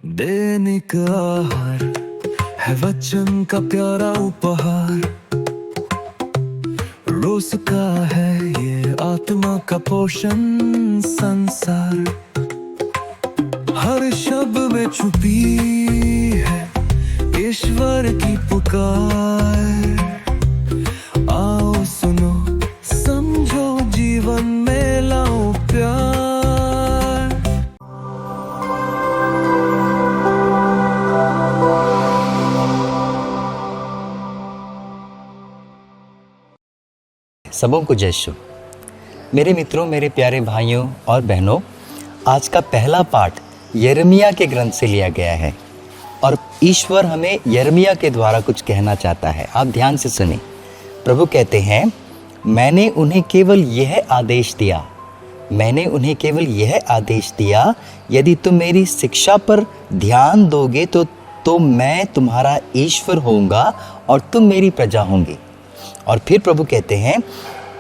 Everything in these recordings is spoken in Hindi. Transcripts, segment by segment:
दैनिक आहार है वचन का प्यारा उपहार। रोज का है ये आत्मा का पोषण संसार। हर शब्द में छुपी है ईश्वर की पुकार। आओ सुनो समझो जीवन में लाओ प्यार। सबों को जय शु। मेरे मित्रों, मेरे प्यारे भाइयों और बहनों, आज का पहला पाठ यिर्मयाह के ग्रंथ से लिया गया है और ईश्वर हमें यिर्मयाह के द्वारा कुछ कहना चाहता है। आप ध्यान से सुने। प्रभु कहते हैं, मैंने उन्हें केवल यह आदेश दिया, मैंने उन्हें केवल यह आदेश दिया, यदि तुम मेरी शिक्षा पर ध्यान दोगे तो मैं तुम्हारा ईश्वर होऊंगा और तुम मेरी प्रजा होंगे। और फिर प्रभु कहते हैं,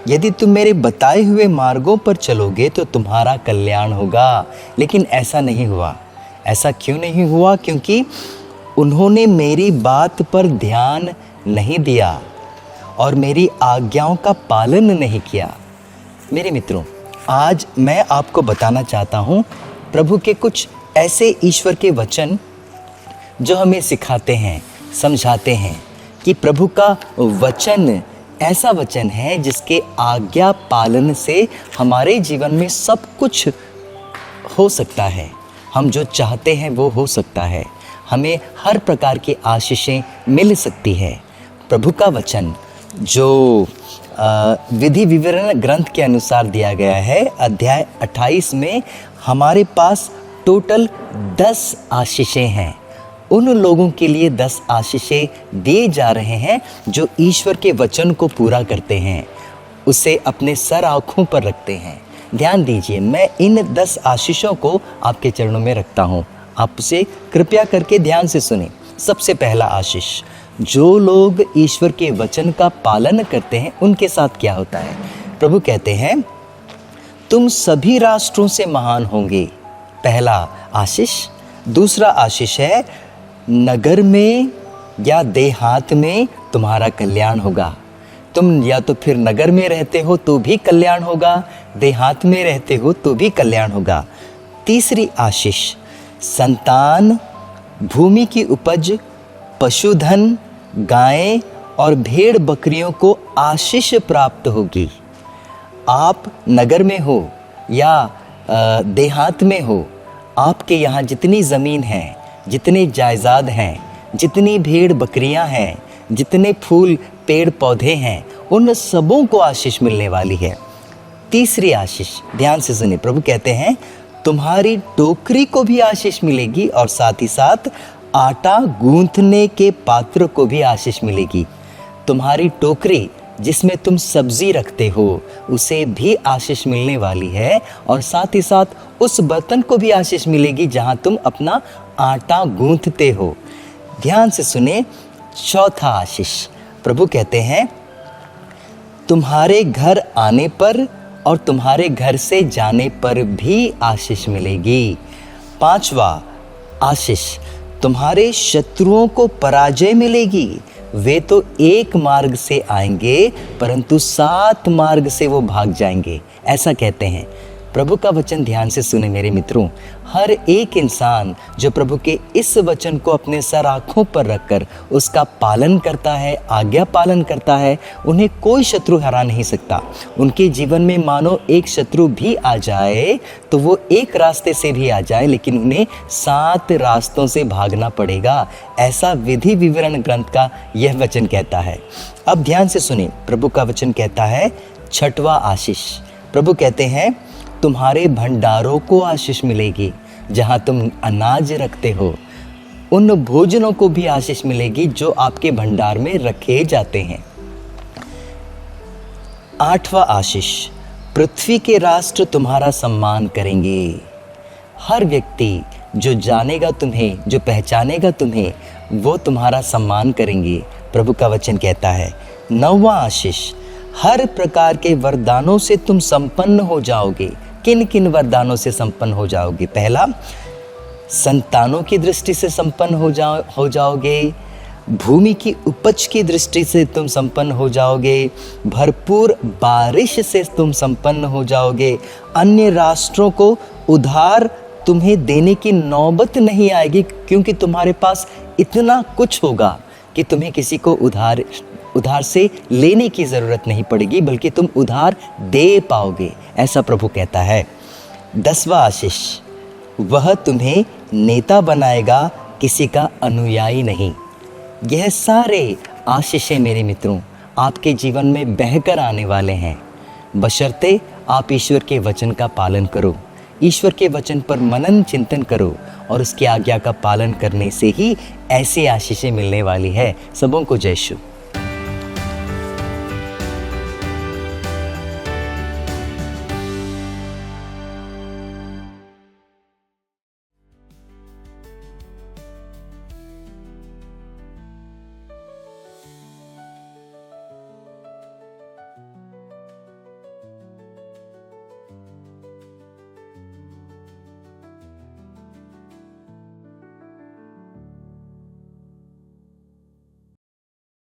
यदि तुम मेरे बताए हुए मार्गों पर चलोगे तो तुम्हारा कल्याण होगा। लेकिन ऐसा नहीं हुआ। ऐसा क्यों नहीं हुआ? क्योंकि उन्होंने मेरी बात पर ध्यान नहीं दिया और मेरी आज्ञाओं का पालन नहीं किया। मेरे मित्रों, आज मैं आपको बताना चाहता हूँ प्रभु के कुछ ऐसे ईश्वर के वचन जो हमें सिखाते हैं, समझाते हैं कि प्रभु का वचन ऐसा वचन है जिसके आज्ञा पालन से हमारे जीवन में सब कुछ हो सकता है। हम जो चाहते हैं वो हो सकता है। हमें हर प्रकार की आशीषें मिल सकती है। प्रभु का वचन जो विधि विवरण ग्रंथ के अनुसार दिया गया है, अध्याय 28 में हमारे पास टोटल 10 आशीषें हैं। उन लोगों के लिए 10 आशीषें दिए जा रहे हैं जो ईश्वर के वचन को पूरा करते हैं, उसे अपने सर आँखों पर रखते हैं। ध्यान दीजिए, मैं इन 10 आशीषों को आपके चरणों में रखता हूँ। आप उसे कृपया करके ध्यान से सुने। सबसे पहला आशीष, जो लोग ईश्वर के वचन का पालन करते हैं उनके साथ क्या होता है? प्रभु कहते हैं, तुम सभी राष्ट्रों से महान होंगे। पहला आशीष। दूसरा आशीष है, नगर में या देहात में तुम्हारा कल्याण होगा। तुम या तो फिर नगर में रहते हो तो भी कल्याण होगा, देहात में रहते हो तो भी कल्याण होगा। तीसरी आशीष, संतान, भूमि की उपज, पशुधन, गायें और भेड़ बकरियों को आशीष प्राप्त होगी। आप नगर में हो या देहात में हो, आपके यहाँ जितनी ज़मीन है, जितने जायदाद हैं, जितनी भेड़ बकरियां हैं, जितने फूल पेड़ पौधे हैं, उन सबों को आशीष मिलने वाली है। तीसरी आशीष, ध्यान से सुनिए। प्रभु कहते हैं, तुम्हारी टोकरी को भी आशीष मिलेगी और साथ ही साथ आटा गूंथने के पात्र को भी आशीष मिलेगी। तुम्हारी टोकरी जिसमें तुम सब्जी रखते हो उसे भी आशीष मिलने वाली है और साथ ही साथ उस बर्तन को भी आशीष मिलेगी जहां तुम अपना आटा गूंथते हो। ध्यान से सुने। चौथा आशीष, प्रभु कहते हैं, तुम्हारे घर आने पर और तुम्हारे घर से जाने पर भी आशीष मिलेगी। पांचवा आशीष, तुम्हारे शत्रुओं को पराजय मिलेगी। वे तो एक मार्ग से आएंगे परंतु 7 मार्ग से वो भाग जाएंगे, ऐसा कहते हैं। प्रभु का वचन ध्यान से सुने मेरे मित्रों। हर एक इंसान जो प्रभु के इस वचन को अपने सर आँखों पर रखकर उसका पालन करता है, आज्ञा पालन करता है, उन्हें कोई शत्रु हरा नहीं सकता। उनके जीवन में मानो एक शत्रु भी आ जाए तो वो एक रास्ते से भी आ जाए, लेकिन उन्हें 7 रास्तों से भागना पड़ेगा। ऐसा विधि विवरण ग्रंथ का यह वचन कहता है। अब ध्यान से सुनिए। प्रभु का वचन कहता है, छठवां आशीष। प्रभु कहते हैं, तुम्हारे भंडारों को आशीष मिलेगी। जहाँ तुम अनाज रखते हो उन भोजनों को भी आशीष मिलेगी जो आपके भंडार में रखे जाते हैं। 8वां आशीष, पृथ्वी के राष्ट्र तुम्हारा सम्मान करेंगे। हर व्यक्ति जो जानेगा तुम्हें, जो पहचानेगा तुम्हें, वो तुम्हारा सम्मान करेंगे। प्रभु का वचन कहता है। 9वां आशीष, हर प्रकार के वरदानों से तुम संपन्न हो जाओगे। किन किन वरदानों से संपन्न हो जाओगे? पहला, संतानों की दृष्टि से संपन्न हो जाओगे, भूमि की उपज की दृष्टि से तुम संपन्न हो जाओगे, भरपूर बारिश से तुम संपन्न हो जाओगे। अन्य राष्ट्रों को उधार तुम्हें देने की नौबत नहीं आएगी, क्योंकि तुम्हारे पास इतना कुछ होगा कि तुम्हें किसी को उधार से लेने की ज़रूरत नहीं पड़ेगी, बल्कि तुम उधार दे पाओगे, ऐसा प्रभु कहता है। 10वां आशीष, वह तुम्हें नेता बनाएगा, किसी का अनुयायी नहीं। यह सारे आशीषें मेरे मित्रों आपके जीवन में बहकर आने वाले हैं, बशर्ते आप ईश्वर के वचन का पालन करो, ईश्वर के वचन पर मनन चिंतन करो, और उसकी आज्ञा का पालन करने से ही ऐसी आशीषें मिलने वाली है। सबों को जय यीशु।